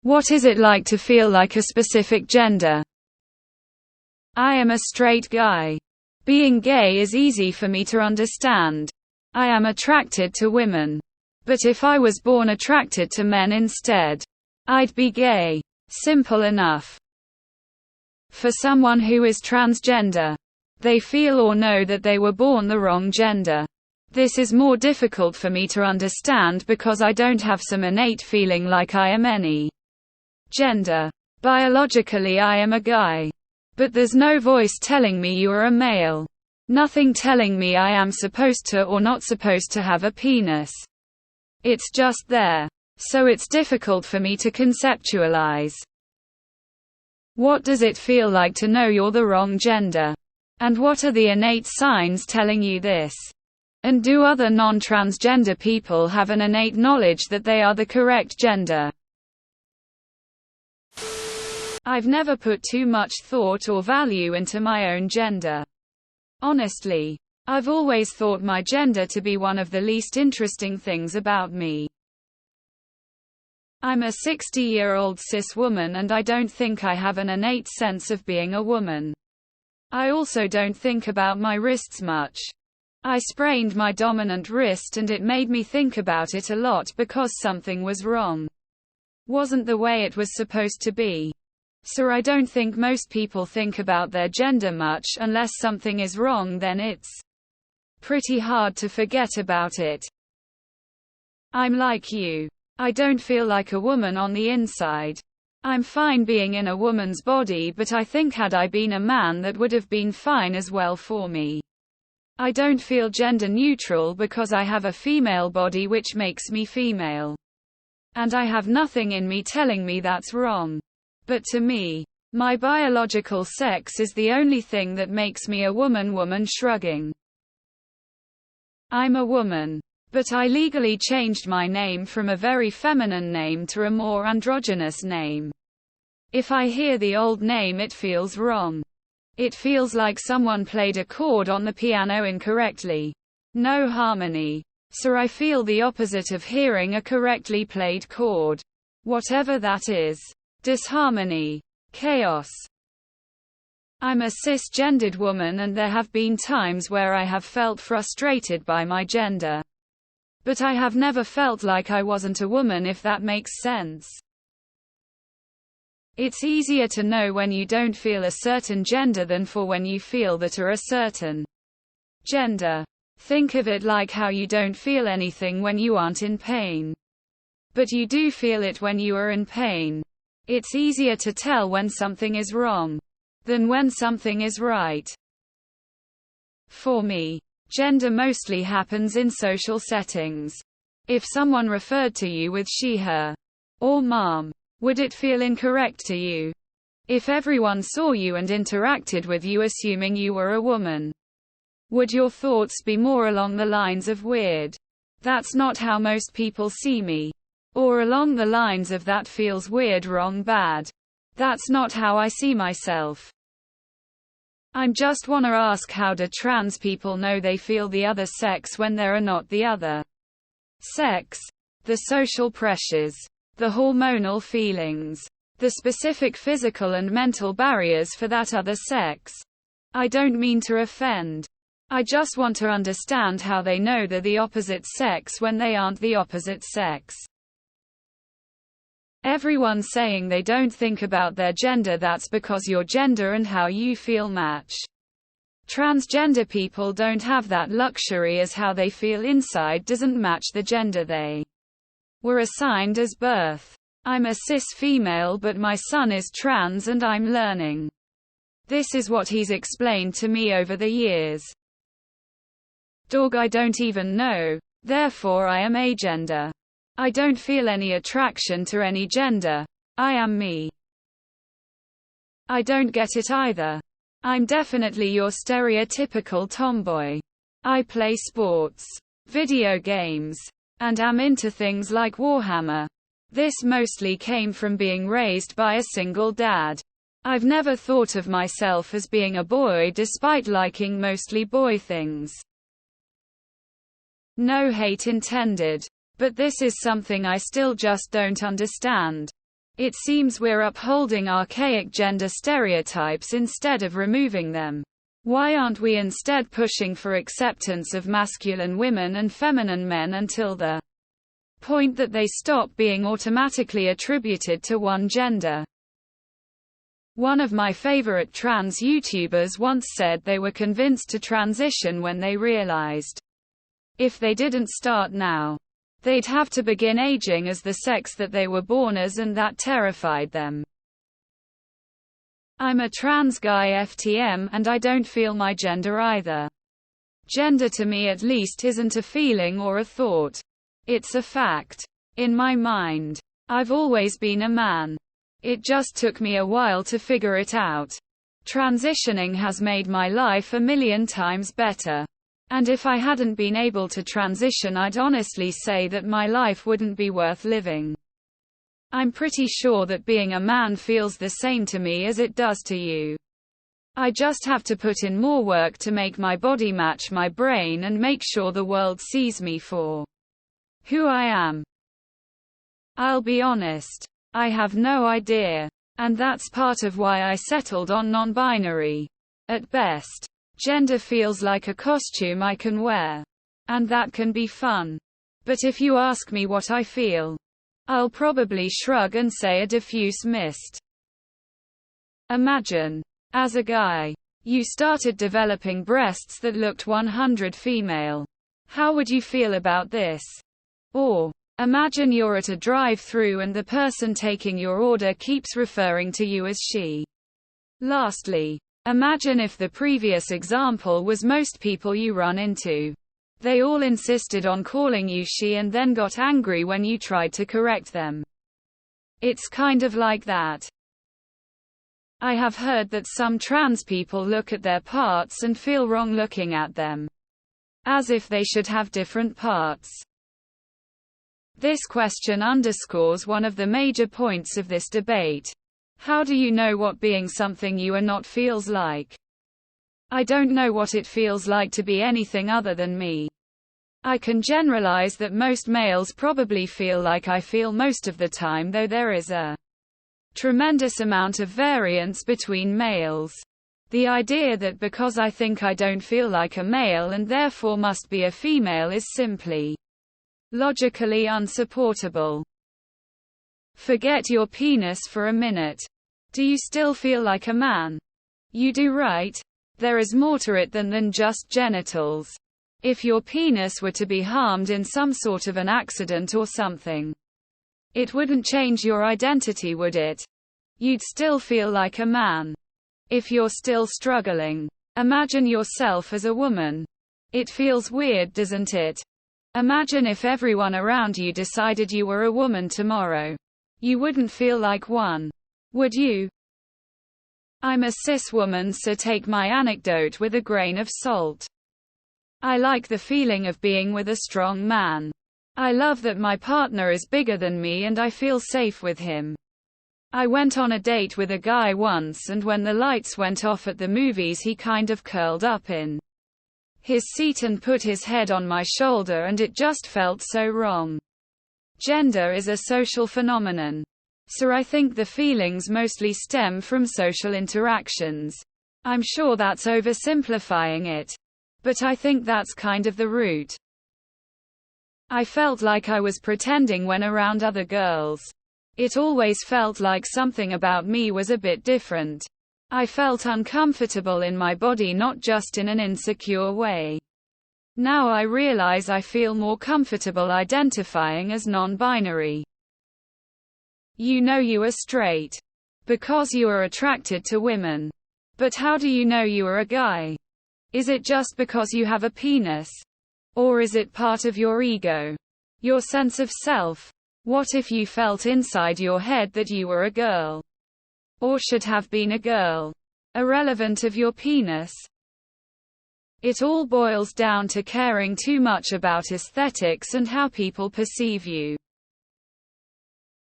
What is it like to feel like a specific gender? I am a straight guy. Being gay is easy for me to understand. I am attracted to women. But if I was born attracted to men instead, I'd be gay. Simple enough. For someone who is transgender, they feel or know that they were born the wrong gender. This is more difficult for me to understand because I don't have some innate feeling like I am any gender. Biologically I am a guy. But there's no voice telling me you are a male. Nothing telling me I am supposed to or not supposed to have a penis. It's just there. So it's difficult for me to conceptualize. What does it feel like to know you're the wrong gender? And what are the innate signs telling you this? And do other non-transgender people have an innate knowledge that they are the correct gender? I've never put too much thought or value into my own gender. Honestly, I've always thought my gender to be one of the least interesting things about me. I'm a 60-year-old cis woman and I don't think I have an innate sense of being a woman. I also don't think about my wrists much. I sprained my dominant wrist and it made me think about it a lot because something was wrong. Wasn't the way it was supposed to be. So I don't think most people think about their gender much unless something is wrong, then it's pretty hard to forget about it. I'm like you. I don't feel like a woman on the inside. I'm fine being in a woman's body, but I think had I been a man that would have been fine as well for me. I don't feel gender neutral because I have a female body which makes me female. And I have nothing in me telling me that's wrong. But to me, my biological sex is the only thing that makes me a woman. Woman shrugging. I'm a woman. But I legally changed my name from a very feminine name to a more androgynous name. If I hear the old name it feels wrong. It feels like someone played a chord on the piano incorrectly. No harmony. So I feel the opposite of hearing a correctly played chord. Whatever that is. Disharmony. Chaos. I'm a cisgendered woman and there have been times where I have felt frustrated by my gender. But I have never felt like I wasn't a woman, if that makes sense. It's easier to know when you don't feel a certain gender than for when you feel that are a certain gender. Think of it like how you don't feel anything when you aren't in pain. But you do feel it when you are in pain. It's easier to tell when something is wrong than when something is right. For me, gender mostly happens in social settings. If someone referred to you with she, her, or mom, would it feel incorrect to you? If everyone saw you and interacted with you assuming you were a woman, would your thoughts be more along the lines of weird? That's not how most people see me. Or along the lines of that feels weird, wrong, bad. That's not how I see myself. I just wanna ask, how do trans people know they feel the other sex when they are not the other sex? The social pressures, the hormonal feelings, the specific physical and mental barriers for that other sex. I don't mean to offend. I just want to understand how they know they're the opposite sex when they aren't the opposite sex. Everyone saying they don't think about their gender, that's because your gender and how you feel match. Transgender people don't have that luxury, as how they feel inside doesn't match the gender they were assigned as birth. I'm a cis female, but my son is trans and I'm learning. This is what he's explained to me over the years. Dog, I don't even know, therefore I am agender. I don't feel any attraction to any gender. I am me. I don't get it either. I'm definitely your stereotypical tomboy. I play sports, video games, and am into things like Warhammer. This mostly came from being raised by a single dad. I've never thought of myself as being a boy despite liking mostly boy things. No hate intended. But this is something I still just don't understand. It seems we're upholding archaic gender stereotypes instead of removing them. Why aren't we instead pushing for acceptance of masculine women and feminine men until the point that they stop being automatically attributed to one gender? One of my favorite trans YouTubers once said they were convinced to transition when they realized if they didn't start now, they'd have to begin aging as the sex that they were born as, and that terrified them. I'm a trans guy FTM, and I don't feel my gender either. Gender to me at least isn't a feeling or a thought. It's a fact. In my mind, I've always been a man. It just took me a while to figure it out. Transitioning has made my life a million times better. And if I hadn't been able to transition, I'd honestly say that my life wouldn't be worth living. I'm pretty sure that being a man feels the same to me as it does to you. I just have to put in more work to make my body match my brain and make sure the world sees me for who I am. I'll be honest, I have no idea. And that's part of why I settled on non-binary. At best, gender feels like a costume I can wear. And that can be fun. But if you ask me what I feel, I'll probably shrug and say a diffuse mist. Imagine, as a guy, you started developing breasts that looked 100 female. How would you feel about this? Or, imagine you're at a drive-thru and the person taking your order keeps referring to you as she. Lastly, imagine if the previous example was most people you run into. They all insisted on calling you she and then got angry when you tried to correct them. It's kind of like that. I have heard that some trans people look at their parts and feel wrong looking at them. As if they should have different parts. This question underscores one of the major points of this debate. How do you know what being something you are not feels like? I don't know what it feels like to be anything other than me. I can generalize that most males probably feel like I feel most of the time, though there is a tremendous amount of variance between males. The idea that because I think I don't feel like a male and therefore must be a female is simply logically unsupportable. Forget your penis for a minute. Do you still feel like a man? You do, right? There is more to it than just genitals. If your penis were to be harmed in some sort of an accident or something, it wouldn't change your identity, would it? You'd still feel like a man. If you're still struggling, imagine yourself as a woman. It feels weird, doesn't it? Imagine if everyone around you decided you were a woman tomorrow. You wouldn't feel like one, would you? I'm a cis woman, so take my anecdote with a grain of salt. I like the feeling of being with a strong man. I love that my partner is bigger than me and I feel safe with him. I went on a date with a guy once, and when the lights went off at the movies, he kind of curled up in his seat and put his head on my shoulder, and it just felt so wrong. Gender is a social phenomenon. So I think the feelings mostly stem from social interactions. I'm sure that's oversimplifying it. But I think that's kind of the root. I felt like I was pretending when around other girls. It always felt like something about me was a bit different. I felt uncomfortable in my body, not just in an insecure way. Now I realize I feel more comfortable identifying as non-binary. You know you are straight because you are attracted to women. But how do you know you are a guy? Is it just because you have a penis? Or is it part of your ego? Your sense of self? What if you felt inside your head that you were a girl? Or should have been a girl? Irrelevant of your penis? It all boils down to caring too much about aesthetics and how people perceive you.